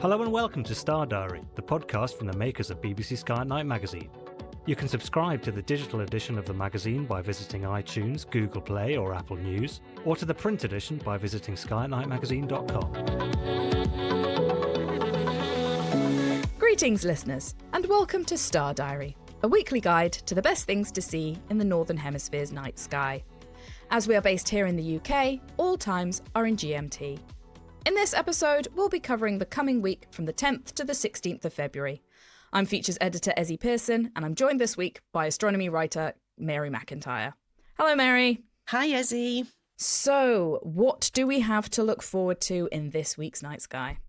Hello and welcome to Star Diary, the podcast from the makers of BBC Sky at Night magazine. You can subscribe to the digital edition of the magazine by visiting iTunes, Google Play or Apple News, or to the print edition by visiting skyatnightmagazine.com. Greetings, listeners, and welcome to Star Diary, a weekly guide to the best things to see in the Northern Hemisphere's night sky. As we are based here in the UK, all times are in GMT. In this episode, we'll be covering the coming week from the 10th to the 16th of February. I'm features editor Ezzy Pearson, and I'm joined this week by astronomy writer Mary McIntyre. Hello, Mary. Hi, Ezzy. So, what do we have to look forward to in this week's night sky?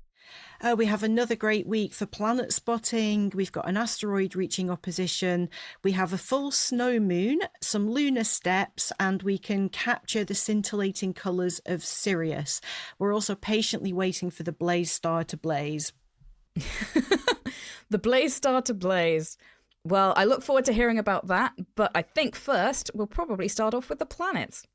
We have another great week for planet spotting. We've got an asteroid reaching opposition. We have a full snow moon, some lunar steps, and we can capture the scintillating colours of Sirius. We're also patiently waiting for the blaze star to blaze. The blaze star to blaze. Well, I look forward to hearing about that, but I think first we'll probably start off with the planets.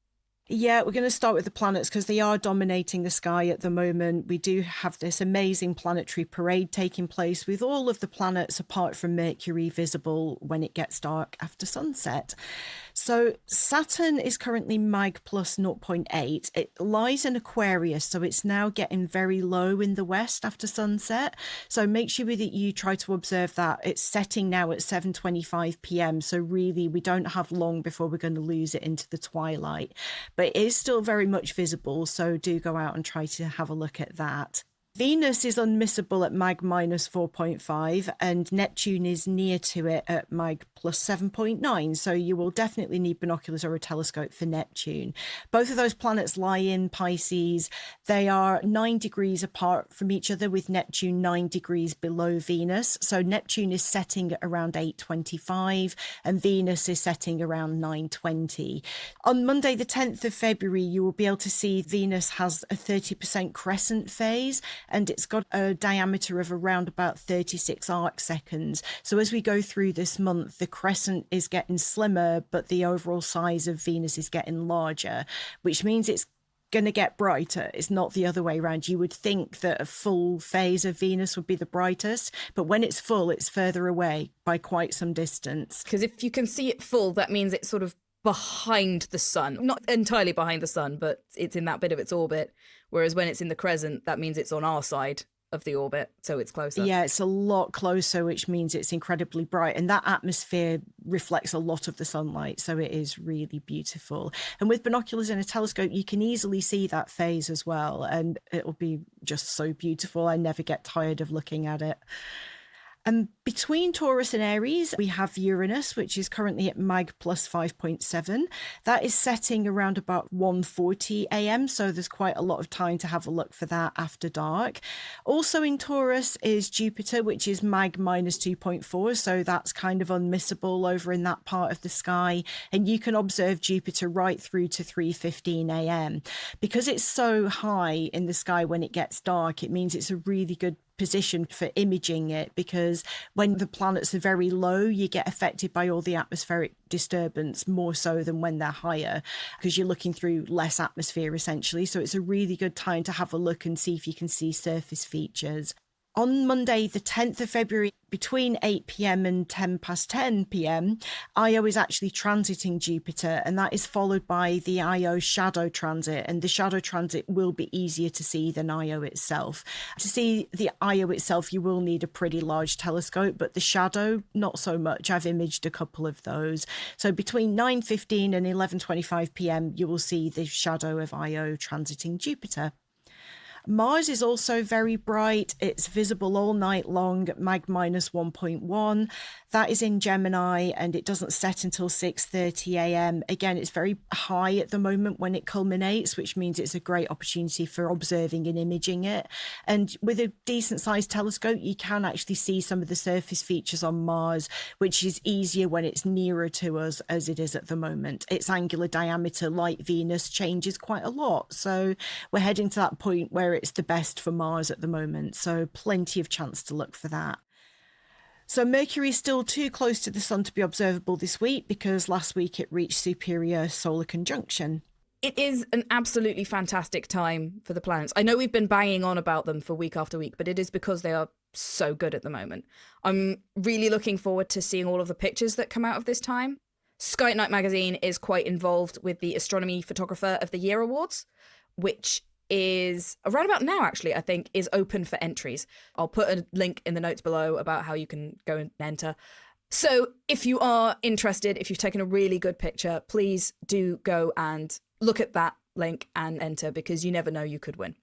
Yeah, we're going to start with the planets because they are dominating the sky at the moment. We do have this amazing planetary parade taking place with all of the planets apart from Mercury visible when it gets dark after sunset. So Saturn is currently Mag plus 0.8. It lies in Aquarius, so it's now getting very low in the west after sunset. So make sure that you try to observe that. It's setting now at 7:25 p.m. So really, we don't have long before we're going to lose it into the twilight. But it is still very much visible, so do go out and try to have a look at that. Venus is unmissable at Mag minus 4.5 and Neptune is near to it at Mag plus 7.9. So you will definitely need binoculars or a telescope for Neptune. Both of those planets lie in Pisces. They are 9 degrees apart from each other, with Neptune 9 degrees below Venus. So Neptune is setting at around 8:25 and Venus is setting around 9:20. On Monday, the 10th of February, you will be able to see Venus has a 30% crescent phase, and it's got a diameter of around about 36 arc seconds. So as we go through this month, the crescent is getting slimmer, but the overall size of Venus is getting larger, which means it's going to get brighter. It's not the other way around. You would think that a full phase of Venus would be the brightest, but when it's full, it's further away by quite some distance. Because if you can see it full, that means it's sort of behind the sun. Not entirely behind the sun, but it's in that bit of its orbit. Whereas when it's in the crescent, that means it's on our side of the orbit, so it's closer. Yeah, it's a lot closer, which means it's incredibly bright. And that atmosphere reflects a lot of the sunlight, so it is really beautiful. And with binoculars and a telescope, you can easily see that phase as well. And it'll be just so beautiful. I never get tired of looking at it. And between Taurus and Aries, we have Uranus, which is currently at Mag plus 5.7. That is setting around about 1:40 a.m. So there's quite a lot of time to have a look for that after dark. Also in Taurus is Jupiter, which is Mag minus 2.4. So that's kind of unmissable over in that part of the sky. And you can observe Jupiter right through to 3:15 a.m. Because it's so high in the sky when it gets dark, it means it's a really good position for imaging it, because when the planets are very low, you get affected by all the atmospheric disturbance more so than when they're higher, because you're looking through less atmosphere essentially. So it's a really good time to have a look and see if you can see surface features. On Monday, the 10th of February, between 8 p.m. and 10 past 10 p.m, Io is actually transiting Jupiter, and that is followed by the Io shadow transit. And the shadow transit will be easier to see than Io itself. To see the Io itself, you will need a pretty large telescope, but the shadow, not so much. I've imaged a couple of those. So between 9:15 and 11:25 p.m, you will see the shadow of Io transiting Jupiter. Mars is also very bright. It's visible all night long at Mag minus 1.1. That is in Gemini and it doesn't set until 6:30 a.m. Again, it's very high at the moment when it culminates, which means it's a great opportunity for observing and imaging it. And with a decent sized telescope, you can actually see some of the surface features on Mars, which is easier when it's nearer to us as it is at the moment. Its angular diameter, like Venus, changes quite a lot. So we're heading to that point where it's the best for Mars at the moment. So plenty of chance to look for that. So Mercury is still too close to the sun to be observable this week because last week it reached superior solar conjunction. It is an absolutely fantastic time for the planets. I know we've been banging on about them for week after week, but it is because they are so good at the moment. I'm really looking forward to seeing all of the pictures that come out of this time. Sky at Night magazine is quite involved with the Astronomy Photographer of the Year Awards, which is around about now, actually, I think, is open for entries. I'll put a link in the notes below about how you can go and enter. So if you are interested, if you've taken a really good picture, please do go and look at that link and enter, because you never know, you could win.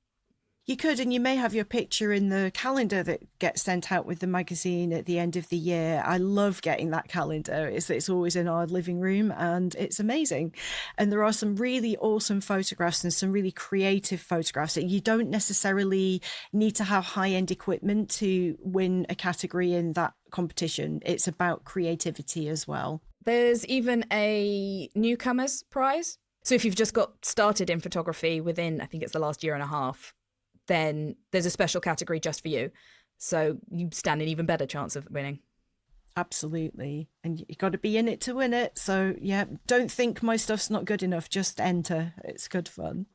You could, and you may have your picture in the calendar that gets sent out with the magazine at the end of the year. I love getting that calendar. It's always in our living room, and it's amazing. And there are some really awesome photographs and some really creative photographs that you don't necessarily need to have high-end equipment to win a category in that competition. It's about creativity as well. There's even a newcomers prize. So if you've just got started in photography within, I think it's the last year and a half, then there's a special category just for you. So you stand an even better chance of winning. Absolutely. And you've got to be in it to win it. So yeah, don't think my stuff's not good enough. Just enter. It's good fun.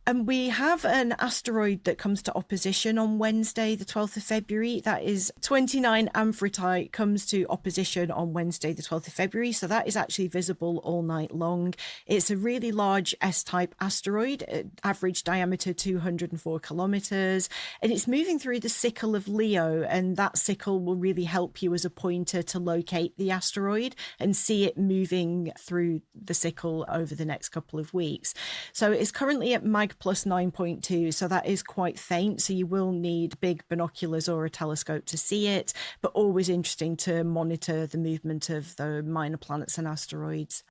And we have an asteroid that comes to opposition on Wednesday, the 12th of February. That is 29 Amphitrite comes to opposition on Wednesday, the 12th of February. So that is actually visible all night long. It's a really large S-type asteroid, average diameter 204 kilometers. And it's moving through the sickle of Leo. And that sickle will really help you as a pointer to locate the asteroid and see it moving through the sickle over the next couple of weeks. So it's currently at plus 9.2, so that is quite faint, so you will need big binoculars or a telescope to see it, but always interesting to monitor the movement of the minor planets and asteroids.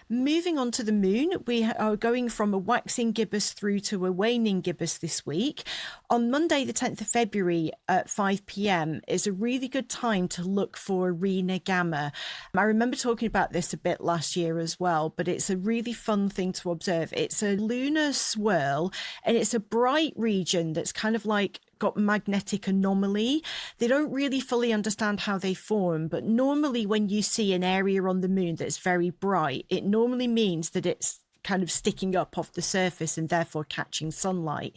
Moving on to the moon, we are going from a waxing gibbous through to a waning gibbous this week. On Monday, the 10th of February at 5 p.m. is a really good time to look for Rena Gamma. I remember talking about this a bit last year as well, but it's a really fun thing to observe. It's a lunar swirl, and it's a bright region that's kind of like got magnetic anomaly. They don't really fully understand how they form, but normally when you see an area on the moon that's very bright, it normally means that it's kind of sticking up off the surface and therefore catching sunlight.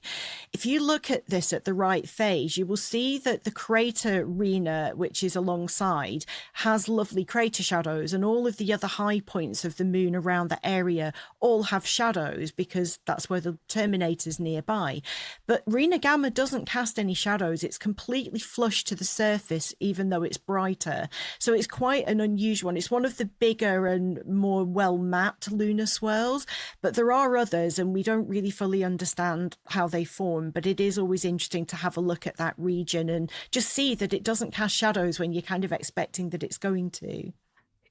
If you look at this at the right phase, you will see that the crater Rena, which is alongside, has lovely crater shadows, and all of the other high points of the moon around the area all have shadows because that's where the terminator's nearby. But Rena Gamma doesn't cast any shadows. It's completely flush to the surface, even though it's brighter. So it's quite an unusual one. It's one of the bigger and more well-mapped lunar swirls. But there are others, and we don't really fully understand how they form, but it is always interesting to have a look at that region and just see that it doesn't cast shadows when you're kind of expecting that it's going to.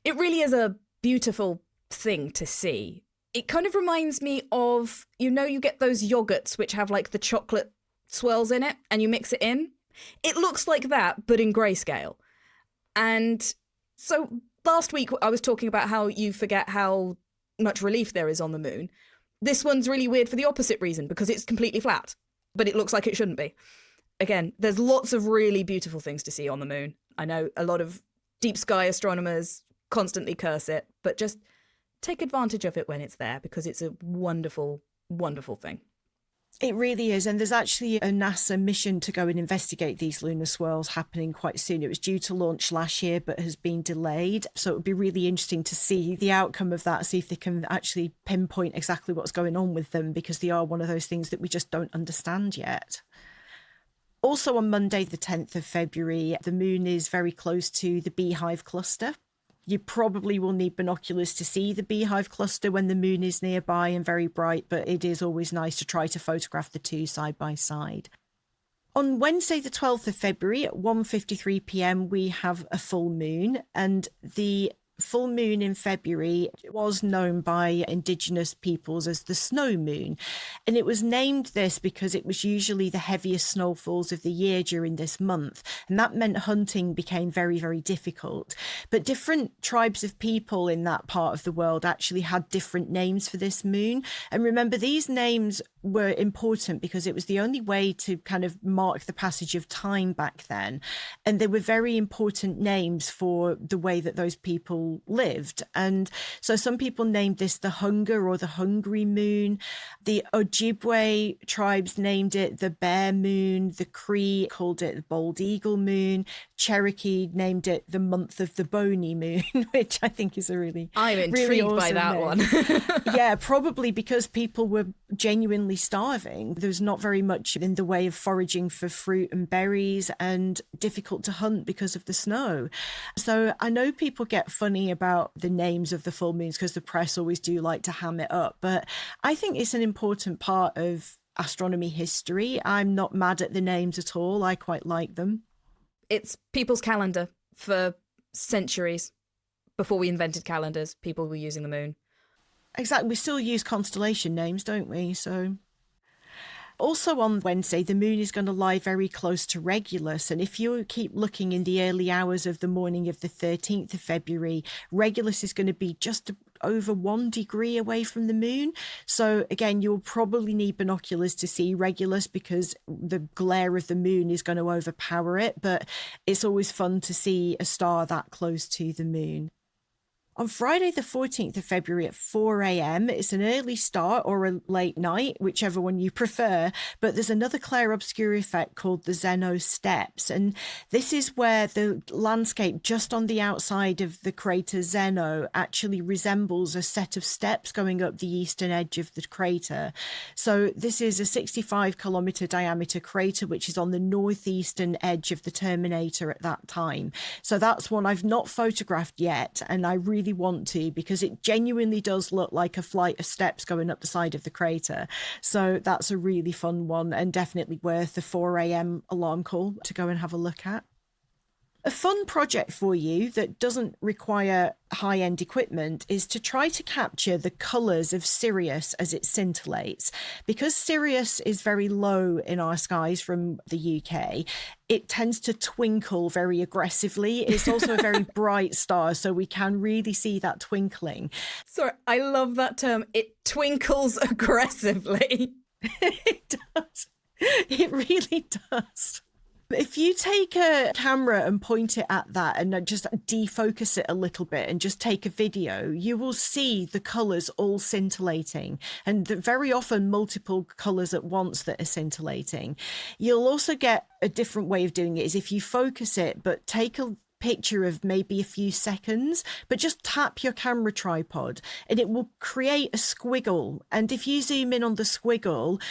It really is a beautiful thing to see. It kind of reminds me of, you get those yogurts which have like the chocolate swirls in it and you mix it in. It looks like that, but in grayscale. And so last week I was talking about how you forget how much relief there is on the moon. This one's really weird for the opposite reason, because it's completely flat, but it looks like it shouldn't be. Again, there's lots of really beautiful things to see on the moon. I know a lot of deep sky astronomers constantly curse it, but just take advantage of it when it's there, because it's a wonderful, wonderful thing. It really is. And there's actually a NASA mission to go and investigate these lunar swirls happening quite soon. It was due to launch last year, but has been delayed. So it would be really interesting to see the outcome of that, see if they can actually pinpoint exactly what's going on with them, because they are one of those things that we just don't understand yet. Also on Monday, the 10th of February, the moon is very close to the Beehive cluster. You probably will need binoculars to see the Beehive cluster when the moon is nearby and very bright, but it is always nice to try to photograph the two side by side. On Wednesday, the 12th of February at 1:53 p.m, we have a full moon, and the full moon in February was known by Indigenous peoples as the snow moon. And it was named this because it was usually the heaviest snowfalls of the year during this month. And that meant hunting became very, very difficult. But different tribes of people in that part of the world actually had different names for this moon. And remember, these names were important because it was the only way to kind of mark the passage of time back then. And they were very important names for the way that those people lived. And so some people named this the Hunger or the Hungry Moon. The Ojibwe tribes named it the Bear Moon. The Cree called it the Bald Eagle Moon. Cherokee named it the Month of the Bony Moon, which I think is a I'm intrigued really awesome by that name. one. Yeah, probably because people were genuinely starving. There was not very much in the way of foraging for fruit and berries, and difficult to hunt because of the snow. So I know people get funny about the names of the full moons because the press always do like to ham it up, but I think it's an important part of astronomy history. I'm not mad at the names at all. I quite like them. It's people's calendar for centuries. Before we invented calendars, people were using the moon. Exactly. We still use constellation names, don't we? So also on Wednesday, the moon is going to lie very close to Regulus. And if you keep looking in the early hours of the morning of the 13th of February, Regulus is going to be just over 1 degree away from the moon. So again, you'll probably need binoculars to see Regulus because the glare of the moon is going to overpower it. But it's always fun to see a star that close to the moon. On Friday, the 14th of February at 4 a.m, it's an early start or a late night, whichever one you prefer, but there's another clair-obscur effect called the Zeno Steps. And this is where the landscape just on the outside of the crater Zeno actually resembles a set of steps going up the eastern edge of the crater. So this is a 65-kilometer diameter crater, which is on the northeastern edge of the terminator at that time. So that's one I've not photographed yet, and I really want to because it genuinely does look like a flight of steps going up the side of the crater. So that's a really fun one and definitely worth the 4 a.m. alarm call to go and have a look at. A fun project for you that doesn't require high-end equipment is to try to capture the colours of Sirius as it scintillates. Because Sirius is very low in our skies from the UK, it tends to twinkle very aggressively. It's also a very bright star, so we can really see that twinkling. Sorry, I love that term. It twinkles aggressively. It does. It really does. If you take a camera and point it at that and just defocus it a little bit and just take a video, you will see the colours all scintillating, and very often multiple colours at once that are scintillating. You'll also get a different way of doing it is if you focus it, but take a picture of maybe a few seconds, but just tap your camera tripod and it will create a squiggle. And if you zoom in on the squiggle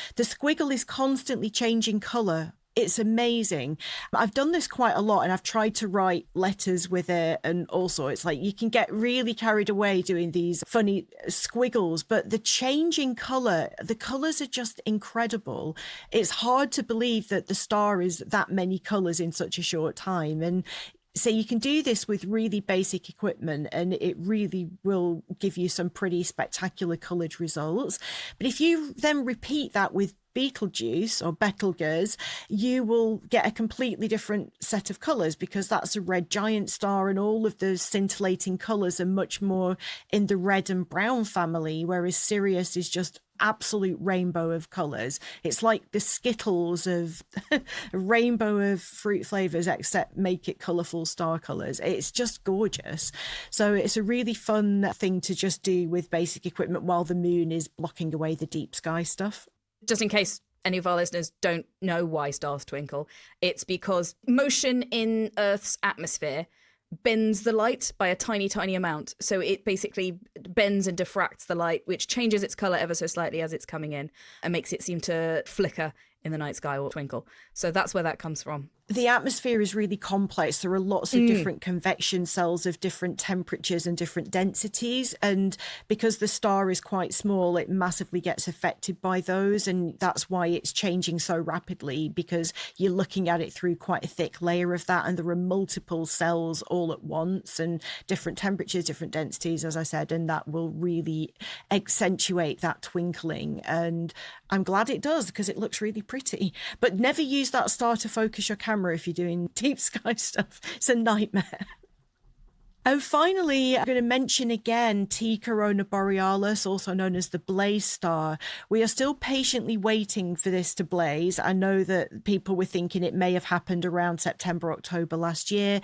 is constantly changing colour. It's amazing. I've done this quite a lot and I've tried to write letters with it and also it's like you can get really carried away doing these funny squiggles, but the changing colour, the colours are just incredible. It's hard to believe that the star is that many colours in such a short time. And so you can do this with really basic equipment and it really will give you some pretty spectacular coloured results. But if you then repeat that with Betelgeuse or Betelgeuse, you will get a completely different set of colours because that's a red giant star and all of the scintillating colours are much more in the red and brown family, whereas Sirius is just absolute rainbow of colours. It's like the Skittles of a rainbow of fruit flavours, except make it colourful star colours. It's just gorgeous. So it's a really fun thing to just do with basic equipment while the moon is blocking away the deep sky stuff. Just in case any of our listeners don't know why stars twinkle, it's because motion in Earth's atmosphere bends the light by a tiny, tiny amount. So it basically bends and diffracts the light, which changes its colour ever so slightly as it's coming in and makes it seem to flicker in the night sky or twinkle. So that's where that comes from. The atmosphere is really complex. There are lots of different convection cells of different temperatures and different densities. And because the star is quite small, it massively gets affected by those. And that's why it's changing so rapidly, because you're looking at it through quite a thick layer of that. And there are multiple cells all at once and different temperatures, different densities, as I said, and that will really accentuate that twinkling. And I'm glad it does because it looks really pretty. But never use that star to focus your camera if you're doing deep sky stuff. It's a nightmare. And finally, I'm going to mention again T Corona Borealis, also known as the Blaze Star. We are still patiently waiting for this to blaze. I know that people were thinking it may have happened around September, October last year.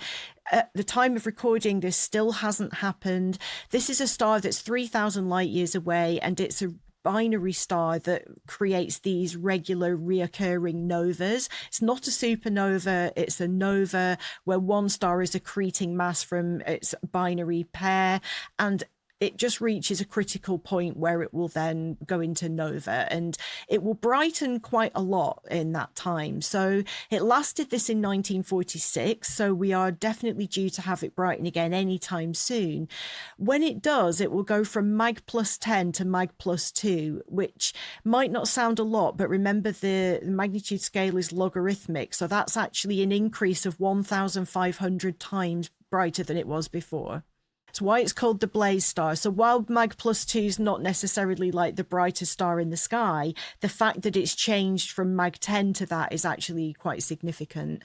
At the time of recording, this still hasn't happened. This is a star that's 3,000 light years away, and it's a binary star that creates these regular reoccurring novas. It's not a supernova, it's a nova where one star is accreting mass from its binary pair, and it just reaches a critical point where it will then go into nova, and it will brighten quite a lot in that time. So it lasted this in 1946, so we are definitely due to have it brighten again anytime soon. When it does, it will go from mag plus 10 to mag plus 2, which might not sound a lot, but remember the magnitude scale is logarithmic, so that's actually an increase of 1,500 times brighter than it was before. It's why it's called the Blaze Star. So while mag plus 2 is not necessarily like the brightest star in the sky, the fact that it's changed from mag 10 to that is actually quite significant.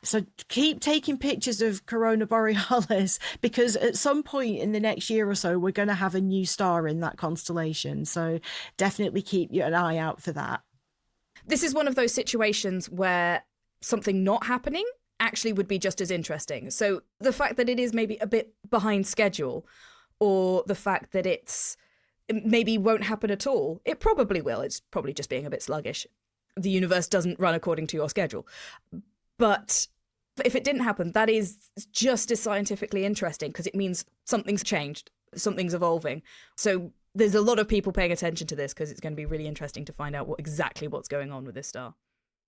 So keep taking pictures of Corona Borealis, because at some point in the next year or so, we're going to have a new star in that constellation. So definitely keep an eye out for that. This is one of those situations where something not happening actually would be just as interesting. So the fact that it is maybe a bit behind schedule, or the fact that it maybe won't happen at all, it probably will. It's probably just being a bit sluggish. The universe doesn't run according to your schedule. But if it didn't happen, that is just as scientifically interesting, because it means something's changed, something's evolving. So there's a lot of people paying attention to this, because it's going to be really interesting to find out exactly what's going on with this star.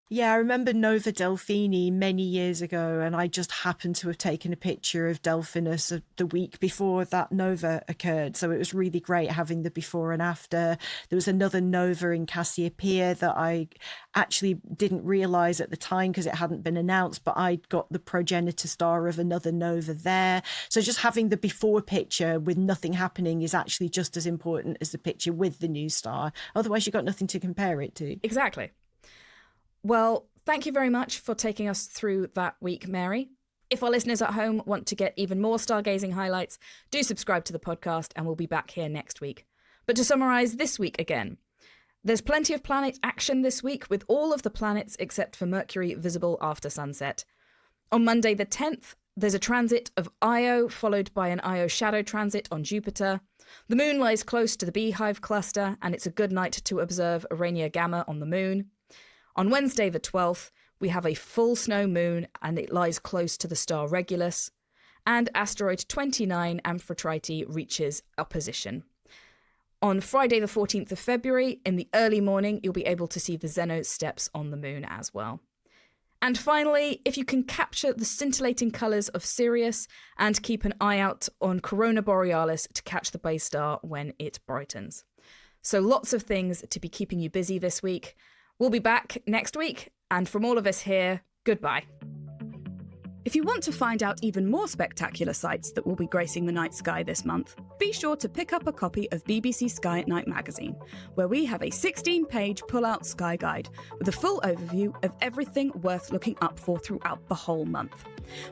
Yeah, I remember Nova Delphini many years ago, and I just happened to have taken a picture of Delphinus the week before that nova occurred. So it was really great having the before and after. There was another nova in Cassiopeia that I actually didn't realise at the time because it hadn't been announced, but I got the progenitor star of another nova there. So just having the before picture with nothing happening is actually just as important as the picture with the new star. Otherwise, you've got nothing to compare it to. Exactly. Well, thank you very much for taking us through that week, Mary. If our listeners at home want to get even more stargazing highlights, do subscribe to the podcast, and we'll be back here next week. But to summarise this week again, there's plenty of planet action this week, with all of the planets except for Mercury visible after sunset. On Monday the 10th, there's a transit of Io, followed by an Io shadow transit on Jupiter. The moon lies close to the Beehive cluster, and it's a good night to observe Urania Gamma on the moon. On Wednesday the 12th, we have a full snow moon, and it lies close to the star Regulus. And asteroid 29 Amphitrite reaches opposition. On Friday the 14th of February, in the early morning, you'll be able to see the Zeno steps on the moon as well. And finally, if you can capture the scintillating colours of Sirius, and keep an eye out on Corona Borealis to catch the Blaze Star when it brightens. So lots of things to be keeping you busy this week. We'll be back next week, and from all of us here, goodbye. If you want to find out even more spectacular sights that will be gracing the night sky this month, be sure to pick up a copy of BBC Sky at Night magazine, where we have a 16-page pull-out sky guide with a full overview of everything worth looking up for throughout the whole month.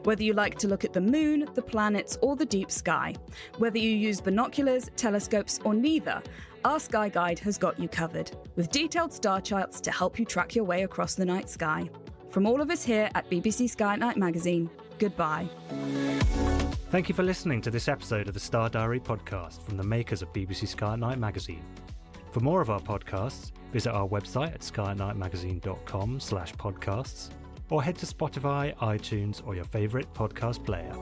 Whether you like to look at the moon, the planets, or the deep sky, whether you use binoculars, telescopes, or neither, our Sky Guide has got you covered, with detailed star charts to help you track your way across the night sky. From all of us here at BBC Sky at Night magazine, goodbye. Thank you for listening to this episode of the Star Diary podcast from the makers of BBC Sky at Night magazine. For more of our podcasts, visit our website at skyatnightmagazine.com/podcasts, or head to Spotify, iTunes, or your favourite podcast player.